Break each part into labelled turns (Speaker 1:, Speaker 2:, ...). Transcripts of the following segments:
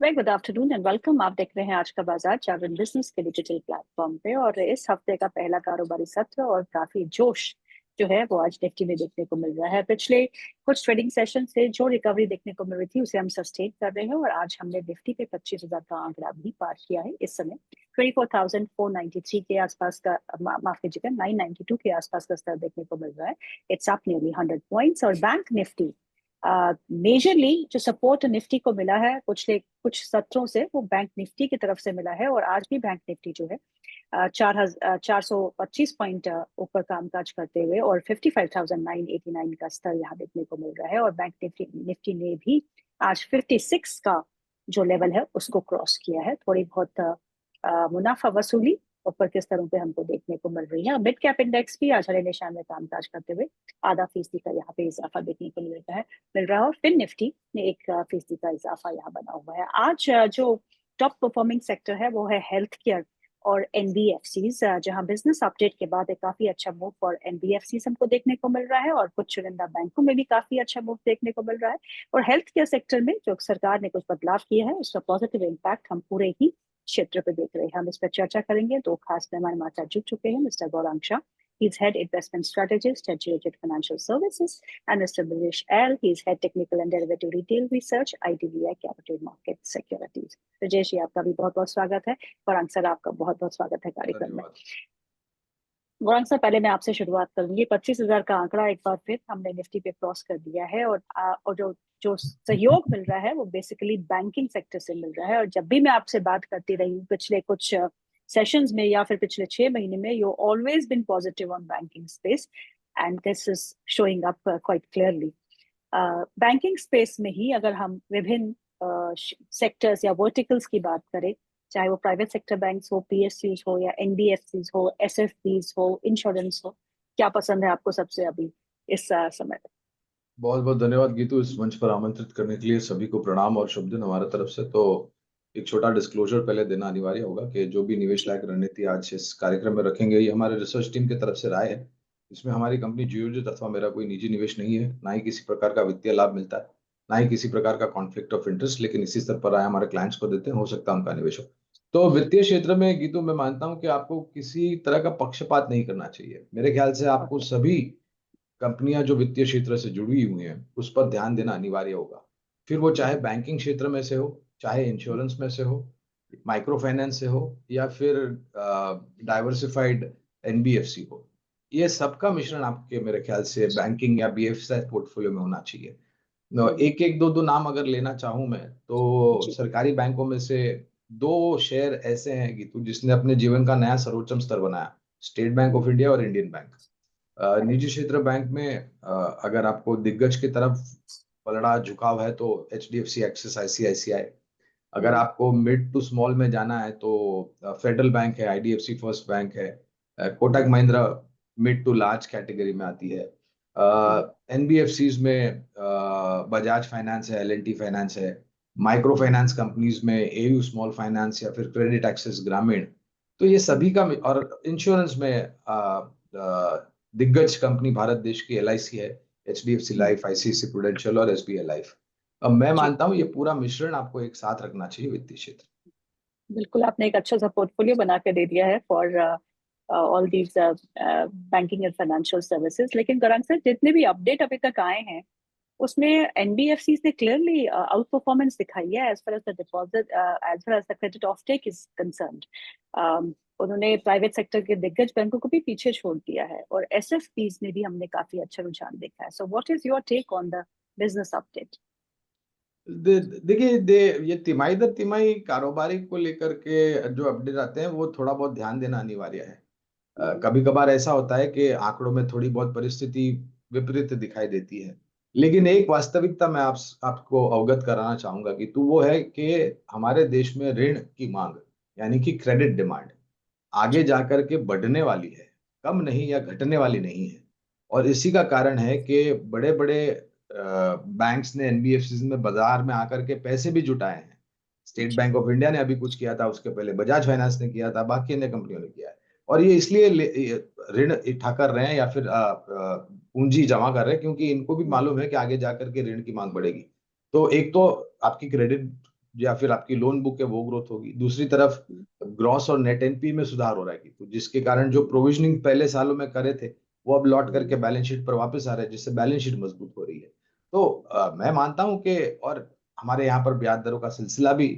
Speaker 1: Very good afternoon and welcome. आप देख रहे हैं आज का बाजार जागरण बिजनेस के डिजिटल प्लेटफॉर्म पे, और इस हफ्ते का पहला कारोबारी सत्र और काफी जोश जो है वो आज निफ्टी में देखने को मिल रहा है। पिछले कुछ ट्रेडिंग सेशन से जो रिकवरी देखने को मिल रही थी उसे हम सस्टेन कर रहे हैं, और आज हमने निफ्टी पे 25,000 का आंकड़ा भी पार किया है। इस समय 24,493 के आसपास का, माफ कीजिएगा, 992 के आसपास का स्तर देखने को मिल रहा है। It's up nearly 100 points. और बैंक निफ्टी मेजरली जो सपोर्ट निफ्टी को मिला है पिछले कुछ सत्रों से, वो बैंक निफ्टी की तरफ से मिला है। और आज भी बैंक निफ्टी जो है 425 पॉइंट ऊपर कामकाज करते हुए और 55,989 का स्तर यहाँ देखने को मिल रहा है। और बैंक निफ्टी ने भी आज 56 का जो लेवल है उसको क्रॉस किया है। थोड़ी बहुत मुनाफा वसूली ऊपर के स्तरों पे हमको देखने को मिल रही है। मिड कैप इंडेक्स भी आज हरे निशान में कामकाज करते हुए ½ % का यहाँ पे इजाफा देखने को मिल रहा है। और फिन निफ्टी में 1% का इजाफा यहाँ बना हुआ है। आज जो टॉप परफॉर्मिंग सेक्टर है वो है हेल्थ केयर और एनबीएफसीज, जहां बिजनेस अपडेट के बाद एक काफी अच्छा मूव फॉर एनबीएफसीज हमको देखने को मिल रहा है, और कुछ चुनिंदा बैंकों में भी काफी अच्छा मूव देखने को मिल रहा है। और हेल्थ केयर सेक्टर में जो सरकार ने कुछ बदलाव किया है उसका पॉजिटिव इम्पैक्ट हम पूरे ही क्षेत्र पे देख रहे हैं। हम इस पर चर्चा करेंगे। दो खास मेहमान हमारे साथ जुड़ चुके हैं। Mister Gaurang Shah, he's head investment strategist at Geojit Financial Services, and Mr. Brijesh L, he's head technical and derivative retail research, IDBI Capital Market Securities. Brijesh ji, आपका भी बहुत बहुत स्वागत है। गौरांग सर, आपका बहुत बहुत स्वागत है कार्यक्रम में। गौरांग सर, पहले मैं आपसे शुरुआत करूंगी। 25,000 का आंकड़ा एक बार फिर हमने निफ्टी पे क्रॉस कर दिया है, और जो जो सहयोग मिल रहा है वो बेसिकली बैंकिंग सेक्टर से मिल रहा है। और जब भी मैं आपसे बात करती रही हूँ पिछले कुछ सेशंस में या फिर पिछले 6 महीने में, you always been positive on banking space, and this is showing up quite clearly. Banking space में ही अगर हम विभिन्न सेक्टर्स या वर्टिकल्स की बात करें, चाहे वो प्राइवेट सेक्टर बैंक्स हो, पीएसयूज हो, या एनबीएफसीज हो, एसएफबीज हो, इंश्योरेंस हो, क्या पसंद है आपको सबसे अभी इस समय?
Speaker 2: बहुत बहुत धन्यवाद गीतू, इस मंच पर आमंत्रित करने के लिए। सभी को प्रणाम और शुभ दिन हमारे तरफ से। तो एक छोटा डिस्क्लोजर पहले देना अनिवार्य होगा कि जो भी निवेश लायक रणनीति आज इस कार्यक्रम में रखेंगे, ये हमारे रिसर्च टीम की तरफ से राय है। इसमें हमारी कंपनी जियोजित अथवा मेरा कोई निजी निवेश नहीं है, ना ही किसी प्रकार का वित्तीय लाभ मिलता है, ना ही किसी प्रकार का कॉन्फ्लिक्ट ऑफ इंटरेस्ट। लेकिन इसी स्तर पर राय हमारे क्लाइंट्स को देते हैं, हो सकता है उनका निवेश हो। तो वित्तीय क्षेत्र में गीतू, मैं मानता हूं कि आपको किसी तरह का पक्षपात नहीं करना चाहिए। मेरे ख्याल से आपको सभी कंपनियां जो वित्तीय क्षेत्र से जुड़ी हुई हैं उस पर ध्यान देना अनिवार्य होगा। फिर वो चाहे बैंकिंग क्षेत्र में से हो, चाहे इंश्योरेंस में से हो, माइक्रो फाइनेंस से हो, या फिर डाइवर्सिफाइड एनबीएफसी हो। ये सबका मिश्रण आपके मेरे ख्याल से बैंकिंग या बीएफसी पोर्टफोलियो में होना चाहिए। एक एक दो दो नाम अगर लेना चाहूं मैं, तो सरकारी बैंकों में से 2 शेयर ऐसे हैं गीतू जिसने अपने जीवन का नया सर्वोच्चम स्तर बनाया, स्टेट बैंक ऑफ इंडिया और इंडियन बैंक। निजी क्षेत्र बैंक में अगर आपको दिग्गज की तरफ पलड़ा झुकाव है तो एचडीएफसी, एक्सिस, आईसीआईसीआई। अगर आपको मिड टू स्मॉल में जाना है तो फेडरल बैंक है, आईडीएफसी फर्स्ट बैंक है, Kotak Mahindra mid to large category में आती है। एनबीएफसीज में बजाज फाइनेंस है, एलएनटी फाइनेंस है। माइक्रो फाइनेंस कंपनीज में एयू स्मॉल फाइनेंस या फिर क्रेडिट एक्सेस ग्रामीण। तो ये सभी का, और इंश्योरेंस में दिग्गज कंपनी भारत देश की एलआईसी है, एचडीएफसी लाइफ, आईसीआईसी प्रूडेंशियल और एसबीआई लाइफ। अब मैं मानता हूं ये पूरा मिश्रण आपको एक साथ रखना चाहिए वित्तीय क्षेत्र।
Speaker 1: बिल्कुल, आपने एक अच्छा सा पोर्टफोलियो बना के दे दिया है for all these banking and financial services. लेकिन गौरांग सर, जितने भी अपडेट अभी तक आए हैं उसमें एनबीएफसी ने क्लियरली आउट परफॉर्मेंस दिखाई है as far as the deposit, as far as the credit offtake is concerned. उन्होंने प्राइवेट सेक्टर के दिग्गज बैंकों को भी पीछे छोड़ दिया है, और एसएफपीज में भी हमने काफी अच्छा रुझान देखा है। So what is your take on the business update?
Speaker 2: देखिए, ये तिमाही दर तिमाही कारोबारी को लेकर के जो अपडेट आते हैं वो थोड़ा बहुत ध्यान देना अनिवार्य है। कभी कभार ऐसा होता है कि आंकड़ों में थोड़ी बहुत परिस्थिति विपरीत दिखाई देती है, लेकिन एक वास्तविकता मैं आपको अवगत कराना चाहूंगा कि तो वो है कि हमारे देश में ऋण की मांग, यानी कि क्रेडिट डिमांड, आगे जाकर के बढ़ने वाली है, कम नहीं या घटने वाली नहीं है। और इसी का कारण है कि बड़े बड़े बैंक्स ने, एनबीएफसी में बाजार में आकर के पैसे भी जुटाए हैं। स्टेट बैंक ऑफ इंडिया ने अभी कुछ किया था, उसके पहले बजाज फाइनेंस ने किया था, बाकी अन्य कंपनियों ने किया है। और ये इसलिए ऋण इकट्ठा कर रहे हैं या फिर पूंजी जमा कर रहे हैं क्योंकि इनको भी मालूम है कि आगे जाकर के ऋण की मांग बढ़ेगी। तो एक तो आपकी क्रेडिट या फिर आपकी लोन बुक है वो ग्रोथ होगी। दूसरी तरफ ग्रॉस और नेट एनपी में सुधार हो रहा है, तो जिसके कारण जो प्रोविजनिंग पहले सालों में करे थे वो अब लौट करके बैलेंस शीट पर वापस आ रहे हैं, जिससे बैलेंस शीट मजबूत हो रही है। तो मैं मानता हूं कि, और हमारे यहाँ पर ब्याज दरों का सिलसिला भी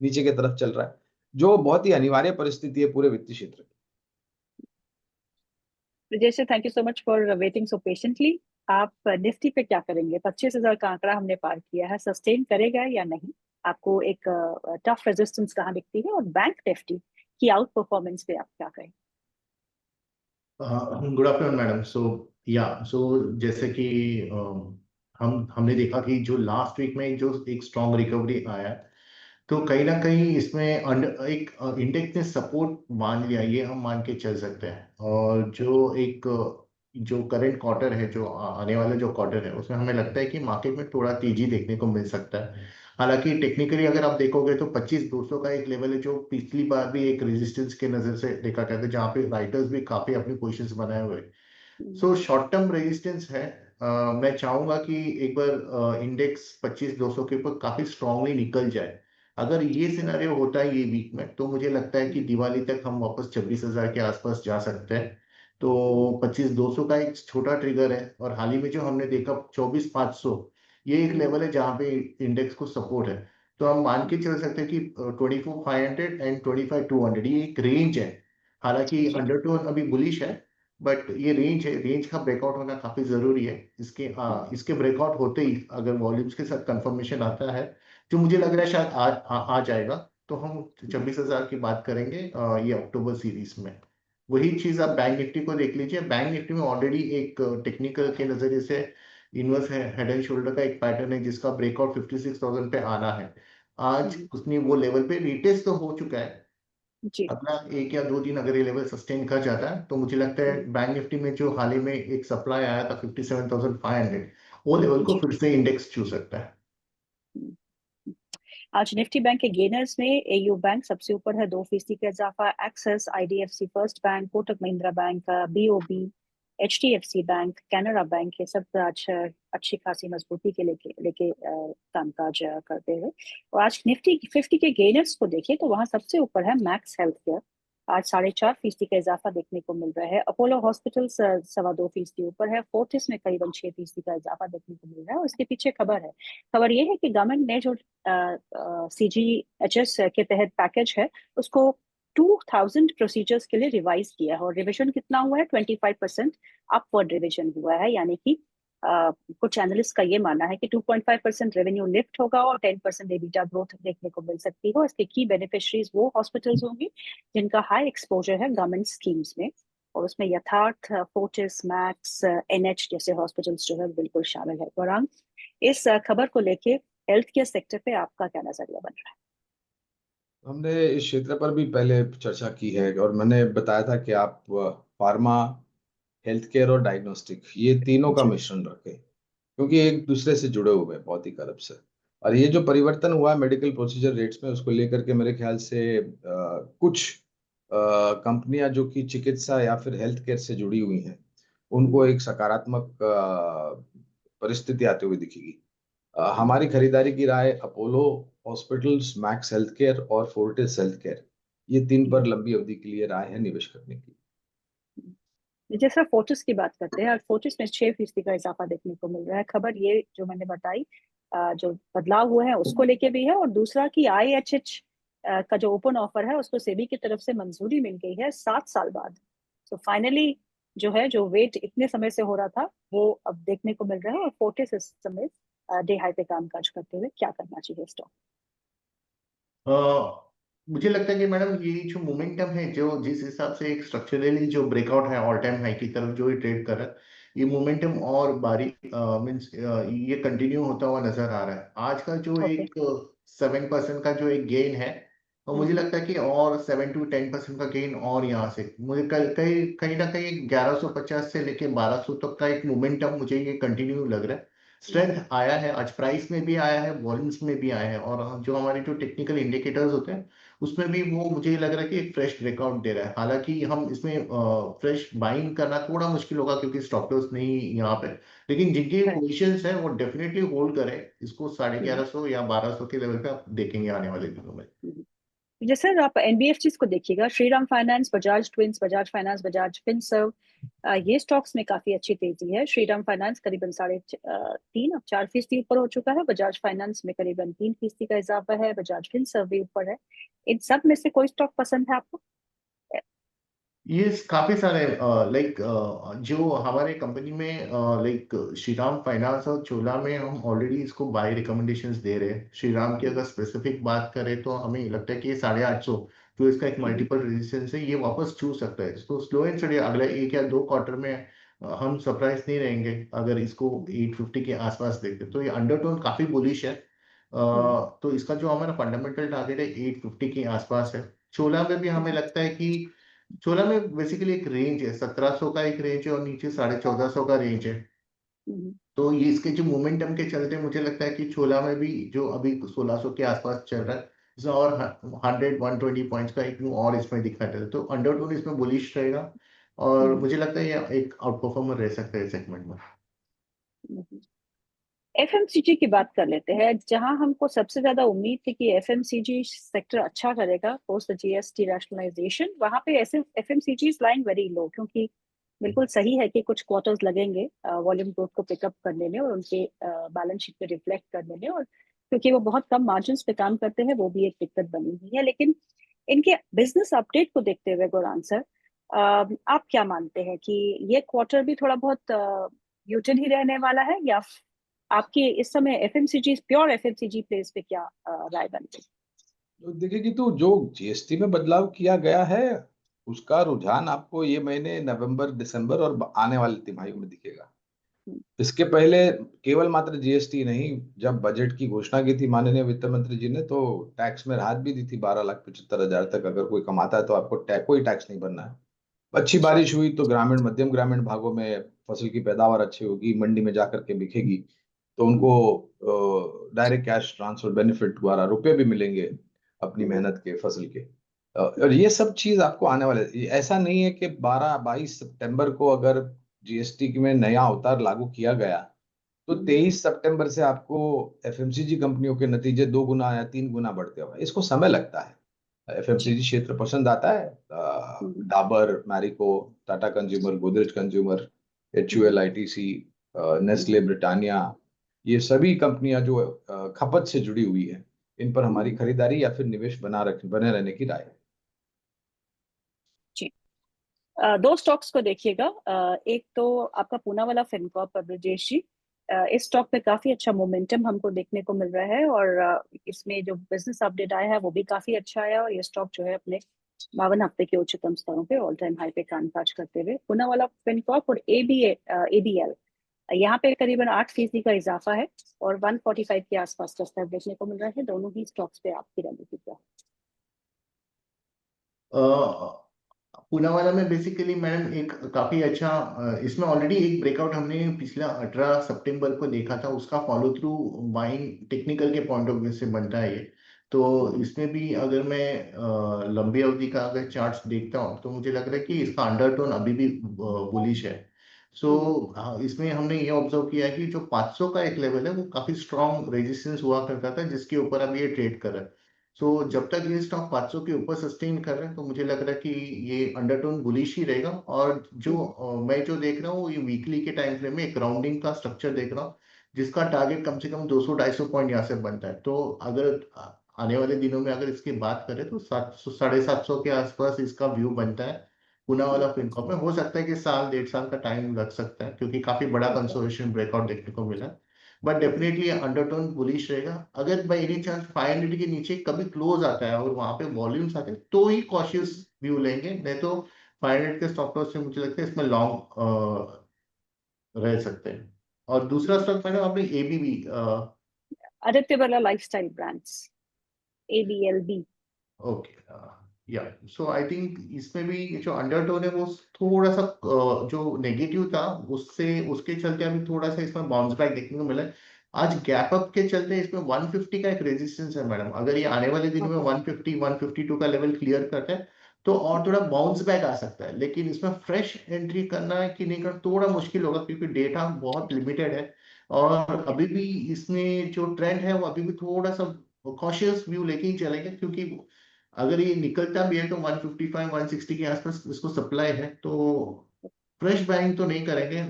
Speaker 2: नीचे की तरफ चल रहा है, जो बहुत ही अनिवार्य परिस्थिति है पूरे वित्तीय क्षेत्र की।
Speaker 1: जैसे thank you so much for waiting so patiently. आप निफ्टी पे क्या करेंगे? 25,000 का आंकड़ा हमने पार किया है, सस्टेन करेगा या नहीं? आपको एक टफ रेजिस्टेंस कहाँ दिखती है? और बैंक निफ्टी की आउट परफॉर्मेंस पे आप क्या कहें?
Speaker 3: Good afternoon madam. सो जैसे कि हमने देखा कि जो लास्ट वीक में जो एक स्ट्रॉन्ग रिकवरी आया, तो कहीं ना कहीं इसमें एक इंडेक्स ने सपोर्ट मान लिया, ये हम मान के चल सकते हैं। और जो करंट क्वार्टर है, जो आने वाला जो क्वार्टर है, उसमें हमें लगता है कि मार्केट में थोड़ा तेजी देखने को मिल सकता है। हालांकि टेक्निकली अगर आप देखोगे तो 25,200 का एक लेवल है जो पिछली बार भी एक रेजिस्टेंस के नजर से देखा गया था, जहाँ पे राइटर्स भी काफी अपनी पोजीशंस बनाए हुए। सो शॉर्ट टर्म रेजिस्टेंस है। मैं चाहूंगा कि एक बार इंडेक्स 25,200 के ऊपर काफी स्ट्रांगली निकल जाए। अगर ये सिनेरियो होता है ये वीक में, तो मुझे लगता है कि दिवाली तक हम वापस 26,000 के आसपास जा सकते हैं। तो 25,200 का एक छोटा ट्रिगर है। और हाल ही में जो हमने देखा 24,500, ये एक लेवल है जहाँ पे इंडेक्स को सपोर्ट है। तो हम मान के चल सकते हैं कि 24,500 एंड 25,200 ये एक रेंज है। हालांकि
Speaker 1: जी।
Speaker 3: अंडरटोन अभी बुलिश है, बट ये रेंज है, रेंज का ब्रेकआउट होना काफी जरूरी है। इसके ब्रेकआउट होते ही अगर वॉल्यूम्स के साथ कंफर्मेशन आता है, जो मुझे लग रहा है शायद आ जाएगा, तो हम 26,000 की बात करेंगे ये अक्टूबर सीरीज में। वही चीज आप बैंक निफ्टी को देख लीजिए। बैंक निफ्टी में ऑलरेडी एक टेक्निकल के नजरिए से इनवर्स हेड एंड शोल्डर का एक पैटर्न है, जिसका ब्रेकआउट 56,000 पे आना है। आज उसने वो लेवल पे रिटेस्ट तो हो चुका है।
Speaker 1: जी।
Speaker 3: अपना एक या दो दिन अगर ये लेवल सस्टेन कर जाता है, तो मुझे लगता है बैंक निफ्टी में जो हाल ही में एक सप्लाई आया था 57,500, वो लेवल को
Speaker 1: जी।
Speaker 3: फिर से इंडेक्स छू सकता है।
Speaker 1: आज निफ्टी बैंक के गेनर्स में एयू बैंक सबसे ऊपर है, 2% का इजाफा। Axis, IDFC First Bank, Kotak Mahindra Bank, BOB, HDFC Bank, Canara Bank, ये सब आज अच्छी खासी मजबूती के लेके लेके कामकाज करते हुए। और आज निफ्टी 50 के गेनर्स को देखिए तो वहां सबसे ऊपर है मैक्स हेल्थ केयर, आज 4.5% का इजाफा देखने को मिल रहा है। अपोलो हॉस्पिटल्स 2.25% ऊपर है। फोर्टिस में करीबन 6% का इजाफा देखने को मिल रहा है। और इसके पीछे खबर ये है कि गवर्नमेंट ने जो CGHS के तहत पैकेज है उसको 2,000 प्रोसीजर्स के लिए रिवाइज किया है। और रिविजन कितना हुआ है? 25% अपवर्ड रिविजन हुआ है। यानी कि कुछ एनालिस्ट का ये मानना है कि 2.5% रेवेन्यू लिफ्ट होगा और 10% एबिटा ग्रोथ देखने को मिल सकती है। इसके की बेनिफिशरीज वो हॉस्पिटल्स होंगी जिनका हाई एक्सपोजर है गवर्नमेंट स्कीम्स में। और उसमें यथार्थ, फोर्टिस, मैक्स, NH जैसे हॉस्पिटल्स जो है बिल्कुल शामिल है। गौरांग, इस खबर को लेके हेल्थ केयर सेक्टर पे आपका क्या नजरिया बन रहा है?
Speaker 2: हमने इस क्षेत्र पर भी पहले चर्चा की है, और मैंने बताया था कि आप फार्मा, हेल्थ केयर और डायग्नोस्टिक, ये तीनों का
Speaker 1: जी।
Speaker 2: मिश्रण रखें, क्योंकि एक दूसरे से जुड़े हुए हैं बहुत ही करीब से। और ये जो परिवर्तन हुआ है मेडिकल प्रोसीजर रेट्स में, उसको लेकर के मेरे ख्याल से कुछ कंपनियां जो कि चिकित्सा या फिर हेल्थ केयर से जुड़ी हुई हैं, उनको एक सकारात्मक परिस्थिति आते हुए दिखेगी। हमारी खरीदारी की राय Apollo Hospitals, Max Health Care और फोर्टिस हेल्थ केयर, ये तीन पर लंबी अवधि के लिए राय है निवेश करने की।
Speaker 1: जैसे फोर्टिस की बात करते हैं, और फोर्टिस में 6% का इजाफा देखने को मिल रहा है। खबर ये जो मैंने बताई, जो बदलाव हुए हैं उसको लेके भी है। और दूसरा कि IHH का जो ओपन ऑफर है उसको सेबी की तरफ से मंजूरी मिल गई है 7 साल बाद। तो फाइनली जो है, जो वेट इतने समय से हो रहा था वो अब देखने को मिल रहा है। और फोर्टिस इस समय डे हाई पे कामकाज करते हुए क्या करना चाहिए स्टॉक?
Speaker 3: मुझे लगता है कि मैडम ये जो मोमेंटम है, जो जिस हिसाब से एक स्ट्रक्चरली जो ब्रेकआउट है ऑल टाइम हाई की तरफ जो ये ट्रेड कर रहा है, ये मोमेंटम और बारी मीन्स ये कंटिन्यू होता हुआ नजर आ रहा है। आज का जो
Speaker 1: ओके।
Speaker 3: एक 7% का जो एक गेन है, और मुझे लगता है कि और 7 to 10% का गेन, और यहाँ से मुझे कहीं कहीं ना कहीं 1150 से लेके 1200 तक का एक मोमेंटम मुझे ये कंटिन्यू लग रहा है। स्ट्रेंथ आया है, आज प्राइस में भी आया है, वॉल्यूम्स में भी आया है। और जो हमारे जो टेक्निकल इंडिकेटर्स होते हैं, उसमें भी वो मुझे लग रहा है कि एक फ्रेश ब्रेकआउट दे रहा है। हालांकि हम इसमें फ्रेश बाइंग करना थोड़ा मुश्किल होगा क्योंकि स्टॉप लॉस नहीं यहाँ पे, लेकिन जिनके
Speaker 1: Right.
Speaker 3: पोजिशंस है वो डेफिनेटली होल्ड करें इसको।
Speaker 1: हम्म,
Speaker 3: 1150 या 1200 के लेवल पे आप देखेंगे आने वाले दिनों में।
Speaker 1: हम्म। जैसे आप एनबीएफसीज को देखिएगा, Shriram finance, Bajaj twins, Bajaj finance, Bajaj Finserv, ये स्टॉक्स में काफी अच्छी तेजी है। श्रीराम फाइनेंस करीबन 3.5 अब 4% ऊपर हो चुका है। बजाज फाइनेंस में करीबन 3% का इजाफा है। बजाज फिनसर्व भी ऊपर है। इन सब में से कोई स्टॉक पसंद है आपको?
Speaker 3: ये काफी सारे लाइक जो हमारे कंपनी में लाइक श्रीराम फाइनेंस और चोला में हम ऑलरेडी इसको बाय रिकमेंडेशंस दे रहे हैं। श्रीराम की अगर स्पेसिफिक बात करें तो हमें लगता है कि ये 850 जो इसका एक
Speaker 1: हम्म,
Speaker 3: मल्टीपल रेजिस्टेंस है ये वापस छू सकता है। तो स्लो एंड स्टडी अगले 1 या 2 क्वार्टर में हम सरप्राइज नहीं रहेंगे अगर इसको 850 के आसपास देखते तो ये अंडरटोन काफी बुलिश है।
Speaker 1: हम्म,
Speaker 3: तो इसका जो हमारा फंडामेंटल टारगेट है 850 के आसपास है। चोला में भी हमें
Speaker 1: हम्म,
Speaker 3: लगता है कि चोला में बेसिकली एक रेंज है, 1700 का एक रेंज है और नीचे 1450 का रेंज है।
Speaker 1: हम्म,
Speaker 3: तो ये इसके जो मोमेंटम के चलते मुझे लगता है कि छोला में भी जो अभी 1600 के आसपास चल रहा है इसमें और 100-120 पॉइंट्स का एक और इसमें दिखा देता है, तो अंडरटोन इसमें बुलिश रहेगा और
Speaker 1: हम्म,
Speaker 3: मुझे लगता है ये एक आउट परफॉर्मर रह सकता है सेगमेंट में।
Speaker 1: हम्म। एफएमसीजी की बात कर लेते हैं, जहां हमको सबसे ज्यादा उम्मीद थी कि एफएमसीजी सेक्टर अच्छा करेगा पोस्ट द जीएसटी रैशनलाइजेशन। वहां पे ऐसे FMCG is lying very low, क्योंकि बिल्कुल सही है कि कुछ क्वार्टर्स लगेंगे वॉल्यूम ग्रोथ को पिकअप करने में और उनके बैलेंस शीट पे रिफ्लेक्ट करने में, और क्योंकि वो बहुत कम मार्जिन्स पे काम करते हैं, वो भी एक दिक्कत बनी हुई है। लेकिन इनके बिजनेस अपडेट को देखते हुए गौरान सर, आप क्या मानते हैं कि ये क्वार्टर भी थोड़ा बहुत म्यूटेड ही रहने वाला है, या आपकी इस समय एफएमसीजी, प्योर एफएमसीजी प्लेस पे क्या राय बन रही
Speaker 2: तो देखिए कि तो जो जीएसटी में बदलाव किया गया है उसका रुझान आपको ये महीने नवंबर दिसंबर और आने वाली तिमाहियों में दिखेगा।
Speaker 1: है?
Speaker 2: इसके पहले केवल मात्र जीएसटी नहीं, जब बजट की घोषणा की थी माननीय वित्त मंत्री जी ने तो टैक्स में राहत भी दी थी 12,75,000 तक। अगर कोई कमाता है तो आपको कोई टैक्स नहीं भरना है। अच्छी बारिश हुई तो ग्रामीण मध्यम ग्रामीण भागों में फसल की पैदावार अच्छी होगी, मंडी में जाकर के बिकेगी तो उनको डायरेक्ट कैश ट्रांसफर बेनिफिट द्वारा रुपए भी मिलेंगे अपनी मेहनत के फसल के। और ये सब चीज आपको आने वाले, ऐसा नहीं है कि 12-22 सितंबर को अगर जीएसटी में नया अवतार लागू किया गया तो 23 सितंबर से आपको एफएमसीजी कंपनियों के नतीजे 2 गुना या 3 गुना बढ़ते हुए, इसको समय लगता है।
Speaker 1: जी।
Speaker 2: एफएमसीजी क्षेत्र पसंद आता है। Dabur, Marico, Tata consumer, Godrej consumer, HUL ITC, Nestle, Britannia, ये सभी कंपनियां जो खपत से जुड़ी हुई है, इन पर हमारी खरीदारी या फिर निवेश बने रहने की राय है।
Speaker 1: जी। दो स्टॉक्स को देखिएगा। एक तो आपका पूना वाला फिनकॉर्प ब्रजेश जी, इस स्टॉक पे काफी अच्छा मोमेंटम हमको देखने को मिल रहा है, और इसमें जो बिजनेस अपडेट आया है वो भी काफी अच्छा आया, और ये स्टॉक जो है अपने 52 हफ्ते के उच्चतम स्तरों पे ऑल टाइम हाई पे कामकाज करते हुए, पूना वाला फिनकॉर्प और एबीएल, यहाँ पे करीबन 8% का इजाफा है, और 145 के आसपास का स्तर देखने को मिल रहा है। दोनों ही स्टॉक्स पे आपकी रणनीति क्या
Speaker 3: पूनावाला में बेसिकली मैम एक काफी अच्छा इसमें ऑलरेडी एक ब्रेकआउट हमने पिछला 18 सितंबर को देखा था, उसका फॉलो थ्रू बाइंग टेक्निकल के पॉइंट ऑफ व्यू से बनता है ये। तो
Speaker 1: है?
Speaker 3: इसमें भी अगर मैं लंबी अवधि का अगर चार्ट्स देखता हूँ तो मुझे लग रहा है कि इसका अंडरटोन अभी भी बुलिश है। सो इसमें हमने ये ऑब्जर्व किया है कि जो 500 का एक लेवल है वो काफी स्ट्रॉन्ग रेजिस्टेंस हुआ करता था जिसके ऊपर अभी ये ट्रेड कर रहा है। सो जब तक ये स्टॉक 500 के ऊपर सस्टेन कर रहे हैं तो मुझे लग रहा है कि ये अंडरटोन बुलिश ही रहेगा। और जो मैं जो देख रहा हूँ ये वीकली के टाइम फ्रेम में एक राउंडिंग का स्ट्रक्चर देख रहा हूँ जिसका टारगेट कम से कम 200-250 पॉइंट यहाँ से बनता है। तो अगर आने वाले दिनों में अगर इसकी बात करें तो 700 750 के आसपास इसका व्यू बनता है। पुणे वाला फिनकॉर्प में हो सकता है कि साल 1.5 साल का टाइम लग सकता है क्योंकि काफी बड़ा कंसोलिडेशन ब्रेकआउट देखने को मिला है। बट डेफिनेटली अंडरटोन बुलिश रहेगा। अगर बाई एनी चांस 500 के नीचे कभी क्लोज आता है और वहां पे वॉल्यूम्स आते हैं तो ही कॉशियस व्यू लेंगे, नहीं तो 500 के स्टॉप लॉस से मुझे लगता है इसमें लॉन्ग रह सकते हैं। और दूसरा स्टॉक मैंने आपने ABB.
Speaker 1: Aditya Birla lifestyle brands, ABLB।
Speaker 3: Okay या सो आई थिंक इसमें भी जो अंडरटोन है वो थोड़ा सा जो नेगेटिव था उससे उसके चलते अभी थोड़ा सा इसमें बाउंस बैक देखने को मिला है। आज गैप अप के चलते इसमें 150 का एक रेजिस्टेंस है मैडम। अगर ये आने वाले दिन में 150 152 का लेवल क्लियर करता है तो और थोड़ा बाउंस बैक आ सकता है, लेकिन इसमें फ्रेश एंट्री करना है कि नहीं करना थोड़ा मुश्किल होगा, क्योंकि डेटा बहुत लिमिटेड है और अभी भी इसमें जो ट्रेंड है वो अभी भी थोड़ा सा कॉशियस व्यू लेके ही चलेंगे, क्योंकि अगर ये निकलता भी है तो 155 160 के आसपास इसको सप्लाई है, तो फ्रेश बाइंग तो नहीं करेंगे।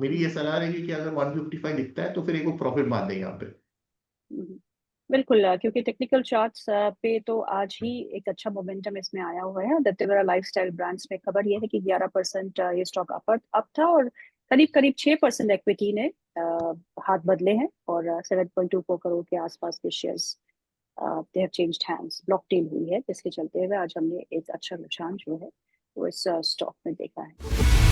Speaker 3: मेरी ये सलाह रहेगी कि अगर 155 दिखता है तो फिर एक प्रॉफिट मान दें यहाँ पे।
Speaker 1: हम्म, बिल्कुल क्योंकि टेक्निकल चार्ट्स पे तो आज ही एक अच्छा मोमेंटम इसमें आया हुआ है। आदित्य बिरला लाइफस्टाइल ब्रांड्स में खबर ये है कि 11% ये स्टॉक अप था और करीब करीब 6% इक्विटी ने हाथ बदले हैं और 7.24 करोड़ के आसपास के shares they have changed hands, block deal हुई है, जिसके चलते हुए आज हमने एक अच्छा रुझान जो है वो इस स्टॉक में देखा है।